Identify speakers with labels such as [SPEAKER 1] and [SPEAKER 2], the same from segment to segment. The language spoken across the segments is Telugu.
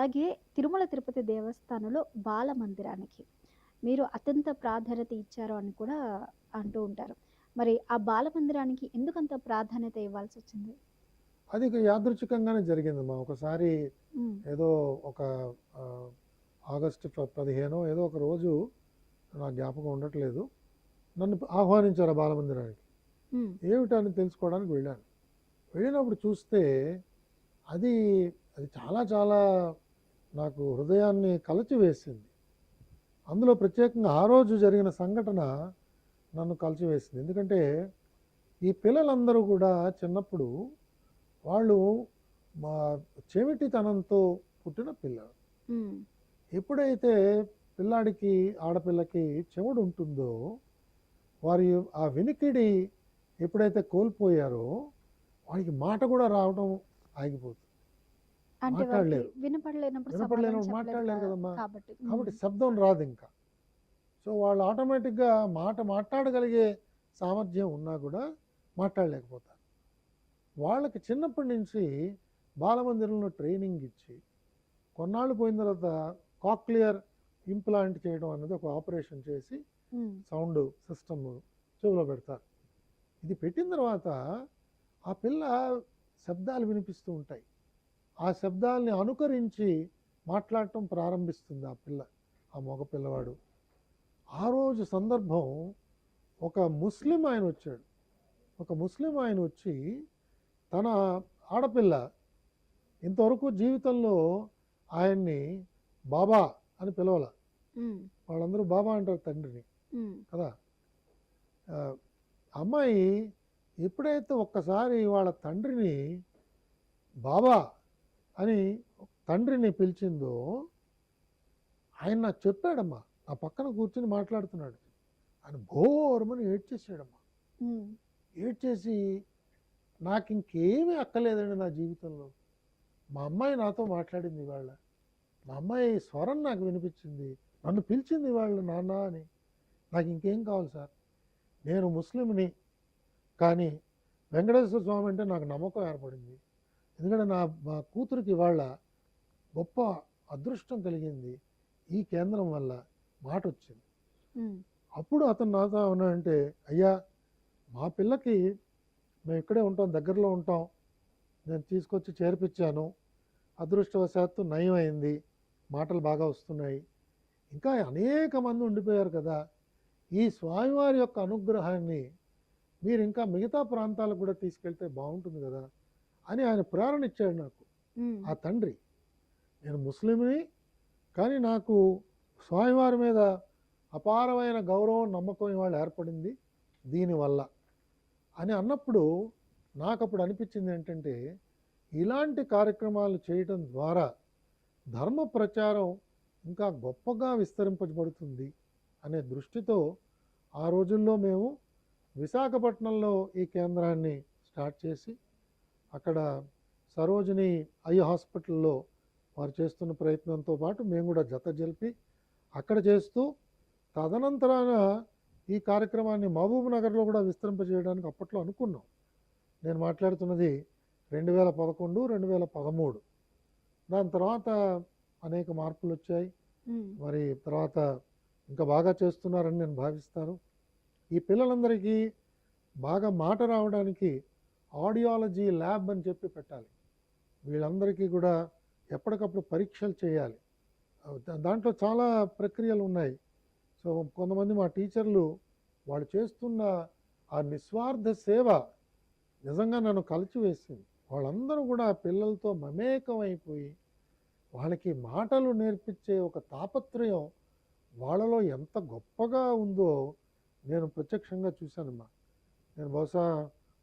[SPEAKER 1] అలాగే తిరుమల తిరుపతి దేవస్థానంలో బాలమందిరానికి మీరు అత్యంత ప్రాధాన్యత ఇచ్చారు అని కూడా అంటూ ఉంటారు. మరి ఆ బాలమందిరానికి ఎందుకంత ప్రాధాన్యత ఇవ్వాల్సొచ్చింది?
[SPEAKER 2] అది ఇక యాదృచ్ఛికంగానే జరిగిందమ్మా. ఒకసారి
[SPEAKER 1] హ్మ్.
[SPEAKER 2] ఏదో ఒక ఆగస్టు 15 ఏదో ఒక రోజు, నాకు జ్ఞాపకం ఉండట్లేదు, నన్ను ఆహ్వానించారు ఆ బాలమందిరానికి.
[SPEAKER 1] హ్మ్.
[SPEAKER 2] ఏమిటని తెలుసుకోవడానికి వెళ్ళాను. వెళ్ళినప్పుడు చూస్తే అది అది చాలా చాలా నాకు హృదయాన్ని కలచివేసింది. అందులో ప్రత్యేకంగా ఆ రోజు జరిగిన సంఘటన నన్ను కలిచివేసింది. ఎందుకంటే ఈ పిల్లలందరూ కూడా చిన్నప్పుడు వాళ్ళు మా చెవిటితనంతో పుట్టిన పిల్లలు.
[SPEAKER 1] హ్మ్.
[SPEAKER 2] ఎప్పుడైతే పిల్లాడికి, ఆడపిల్లకి చెవుడు ఉంటుందో, వారి ఆ వినికిడి ఎప్పుడైతే కోల్పోయారో వాడికి మాట కూడా రావడం ఆగిపోతుంది.
[SPEAKER 1] అంటే వారికి
[SPEAKER 2] మాట్లాడలేరు.
[SPEAKER 1] వినపడలేనప్పుడు సమాధానం
[SPEAKER 2] వినపడలేనప్పుడు
[SPEAKER 1] చెప్పలేదు
[SPEAKER 2] మాట్లాడలేరు కదమ్మా.
[SPEAKER 1] కాబట్టి.
[SPEAKER 2] కాబట్టి
[SPEAKER 1] హ్మ్.
[SPEAKER 2] శబ్దం రాదు ఇంకా. సో వాళ్ళు ఆటోమేటిక్గా మాట్లాడగలిగే సామర్థ్యం ఉన్నా కూడా మాట్లాడలేకపోతారు. వాళ్ళకి చిన్నప్పటి నుంచి బాలమందిరంలో ట్రైనింగ్ ఇచ్చి కొన్నాళ్ళు పోయిన తర్వాత కాక్లియర్ ఇంప్లాంట్ చేయడం అనేది ఒక ఆపరేషన్ చేసి
[SPEAKER 1] హ్మ్.
[SPEAKER 2] సౌండ్ సిస్టమ్ చెవిలో పెడతారు. ఇది పెట్టిన తర్వాత ఆ పిల్ల శబ్దాలు వినిపిస్తూ ఉంటాయి. ఆ శబ్దాల్ని అనుకరించి మాట్లాడటం ప్రారంభిస్తుంది ఆ పిల్ల, ఆ మగ పిల్లవాడు. ఆ రోజు సందర్భం, ఒక ముస్లిం ఆయన వచ్చాడు. ఒక ముస్లిం ఆయన వచ్చి తన ఆడపిల్ల, ఇంతవరకు జీవితంలో ఆయన్ని బాబా అని పిలవాల.
[SPEAKER 1] హ్మ్.
[SPEAKER 2] వాళ్ళందరూ బాబా అంటారు తండ్రిని
[SPEAKER 1] హ్మ్.
[SPEAKER 2] కదా. ఆ, అమ్మాయి ఎప్పుడైతే ఒక్కసారి వాళ్ళ తండ్రిని బాబా అని తండ్రిని పిలిచిందో, ఆయన నాకు చెప్పాడమ్మా, నా పక్కన కూర్చుని మాట్లాడుతున్నాడు. ఆయన ఘోరమని ఏడ్చేసాడమ్మా.
[SPEAKER 1] హ్మ్.
[SPEAKER 2] ఏడ్చేసి, నాకు ఇంకేమీ అక్కర్లేదండి నా జీవితంలో, మా అమ్మాయి నాతో మాట్లాడింది ఇవాళ, మా అమ్మాయి స్వరం నాకు వినిపించింది, నన్ను పిలిచింది ఇవాళ నాన్న అని, నాకు ఇంకేం కావాలి సార్, నేను ముస్లింని, కానీ వెంకటేశ్వర స్వామి అంటే నాకు నమ్మకం ఏర్పడింది. ఎందుకంటే మా కూతురికి ఇవాళ గొప్ప అదృష్టం కలిగింది, ఈ కేంద్రం వల్ల మాట వచ్చింది.
[SPEAKER 1] హ్మ్.
[SPEAKER 2] అప్పుడు అతను నాతో ఉన్నాడంటే, అయ్యా మా పిల్లకి మేము ఇక్కడే ఉంటాం, దగ్గరలో ఉంటాం, నేను తీసుకొచ్చి చేర్పించాను, అదృష్టవశాత్తు నయం అయింది, మాటలు బాగా వస్తున్నాయి, ఇంకా అనేక మంది ఉండిపోయారు కదా, ఈ స్వామివారి యొక్క అనుగ్రహాన్ని మీరు ఇంకా మిగతా ప్రాంతాలకు కూడా తీసుకెళ్తే బాగుంటుంది కదా అని ఆయన ప్రేరణ ఇచ్చాడు నాకు.
[SPEAKER 1] హ్మ్.
[SPEAKER 2] ఆ తండ్రి, నేను ముస్లింని, కానీ నాకు స్వామివారి మీద అపారమైన గౌరవం, నమ్మకం ఇవాళ ఏర్పడింది దీనివల్ల అని అన్నప్పుడు, నాకు అప్పుడు అనిపించింది ఏంటంటే, ఇలాంటి కార్యక్రమాలు చేయటం ద్వారా ధర్మ ప్రచారం ఇంకా గొప్పగా విస్తరింపబడుతుంది అనే దృష్టితో ఆ రోజుల్లో మేము విశాఖపట్నంలో ఈ కేంద్రాన్ని స్టార్ట్ చేసి, అక్కడ సరోజిని ఐ హాస్పిటల్లో వారు చేస్తున్న ప్రయత్నంతో పాటు మేము కూడా జత జరిపి అక్కడ చేస్తూ, తదనంతరాన ఈ కార్యక్రమాన్ని మహబూబ్ నగర్లో కూడా విస్తరింపజేయడానికి అప్పట్లో అనుకున్నాం. నేను మాట్లాడుతున్నది 2011, 2013. దాని తర్వాత అనేక మార్పులు వచ్చాయి.
[SPEAKER 1] హ్మ్.
[SPEAKER 2] మరి తర్వాత ఇంకా బాగా చేస్తున్నారని నేను భావిస్తాను. ఈ పిల్లలందరికీ బాగా మాట రావడానికి ఆడియాలజీ ల్యాబ్ అని చెప్పి పెట్టాలి. వీళ్ళందరికీ కూడా ఎప్పటికప్పుడు పరీక్షలు చేయాలి. దాంట్లో చాలా ప్రక్రియలు ఉన్నాయి. సో కొంతమంది మా టీచర్లు వాళ్ళు చేస్తున్న ఆ నిస్వార్థ సేవ నిజంగా నన్ను కలిచివేసింది. వాళ్ళందరూ కూడా పిల్లలతో మమేకం అయిపోయి వాళ్ళకి మాటలు నేర్పించే ఒక తాపత్రయం వాళ్ళలో ఎంత గొప్పగా ఉందో నేను ప్రత్యక్షంగా చూశానమ్మా. నేను బహుశా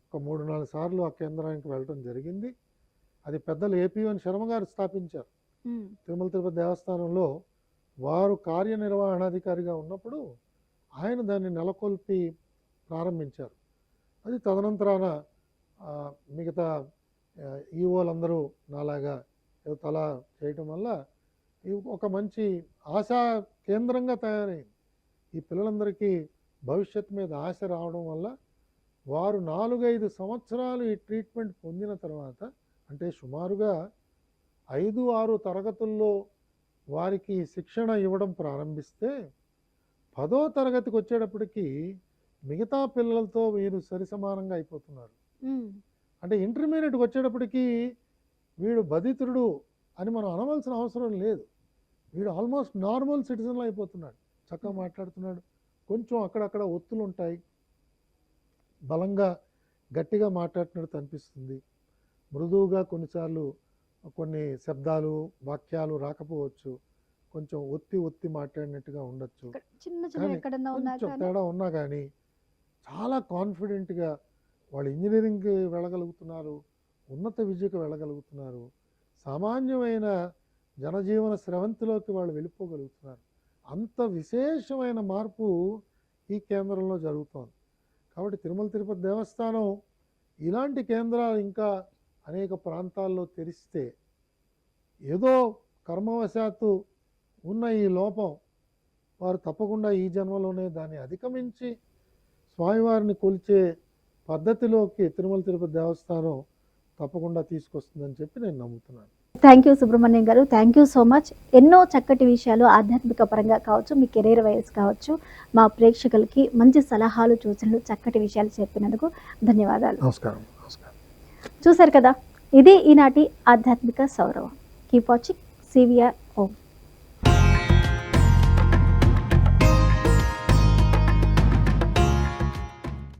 [SPEAKER 2] ఒక 3-4 సార్లు ఆ కేంద్రానికి వెళ్ళడం జరిగింది. అది పెద్దలు ఏపీఎన్ శర్మ గారు స్థాపించారు.
[SPEAKER 1] హ్మ్.
[SPEAKER 2] తిరుమల తిరుపతి దేవస్థానంలో వారు కార్యనిర్వహణాధికారిగా ఉన్నప్పుడు ఆయన దాన్ని నెలకొల్పి ప్రారంభించారు. అది తదనంతరాన మిగతా ఈవోలందరూ నాలాగా ఏదో తలా చేయటం వల్ల ఒక మంచి ఆశా కేంద్రంగా తయారైంది. ఈ పిల్లలందరికీ భవిష్యత్తు మీద ఆశ రావడం వల్ల వారు 4-5 సంవత్సరాలు ఈ ట్రీట్మెంట్ పొందిన తర్వాత, అంటే సుమారుగా 5-6 తరగతుల్లో వారికి శిక్షణ ఇవ్వడం ప్రారంభిస్తే 10వ తరగతికి వచ్చేటప్పటికి మిగతా పిల్లలతో వీరు సరిసమానంగా అయిపోతున్నారు. అంటే ఇంటర్మీడియట్కి వచ్చేటప్పటికి వీడు బధితుడు అని మనం అనవలసిన అవసరం లేదు. వీడు ఆల్మోస్ట్ నార్మల్ సిటిజన్లో అయిపోతున్నాడు. చక్కగా మాట్లాడుతున్నాడు. కొంచెం అక్కడక్కడ ఒత్తులు ఉంటాయి, బలంగా గట్టిగా మాట్లాడినట్టు అనిపిస్తుంది. మృదువుగా కొన్నిసార్లు కొన్ని శబ్దాలు వాక్యాలు రాకపోవచ్చు, కొంచెం ఒత్తి మాట్లాడినట్టుగా ఉండొచ్చు.
[SPEAKER 1] చిన్న చిన్న
[SPEAKER 2] కానీ
[SPEAKER 1] ఎక్కడన్నా ఉన్నా
[SPEAKER 2] కొంచెం
[SPEAKER 1] కానీ
[SPEAKER 2] తేడా ఉన్నా కానీ చాలా కాన్ఫిడెంట్గా వాళ్ళు ఇంజనీరింగ్కి వెళ్ళగలుగుతున్నారు, ఉన్నత విద్యకు వెళ్ళగలుగుతున్నారు, సామాన్యమైన జనజీవన స్రవంతిలోకి వాళ్ళు వెళ్ళిపోగలుగుతున్నారు. అంత విశేషమైన మార్పు ఈ కేంద్రంలో జరుగుతోంది. కాబట్టి తిరుమల తిరుపతి దేవస్థానం ఇలాంటి కేంద్రాలు ఇంకా అనేక ప్రాంతాల్లో తెరిస్తే ఏదో కర్మవశాత్తు ఉన్న ఈ లోపం వారు తప్పకుండా ఈ జన్మలోనే దాన్ని అధిగమించి స్వామివారిని కొలిచే పద్ధతిలోకి తిరుమల తిరుపతి దేవస్థానం తప్పకుండా తీసుకొస్తుందని చెప్పి నేను నమ్ముతున్నాను.
[SPEAKER 1] థ్యాంక్ యూ సుబ్రహ్మణ్యం గారు, థ్యాంక్ యూ సో మచ్. ఎన్నో చక్కటి విషయాలు ఆధ్యాత్మిక పరంగా కావచ్చు, మీ కెరీర్ వైజ్ కావచ్చు, మా ప్రేక్షకులకి మంచి సలహాలు సూచనలు చక్కటి విషయాలు చెప్పినందుకు ధన్యవాదాలు.
[SPEAKER 2] నమస్కారం.
[SPEAKER 1] చూశారు కదా, ఇది ఈనాటి ఆధ్యాత్మిక సౌరవం. Keep watching CVR Home.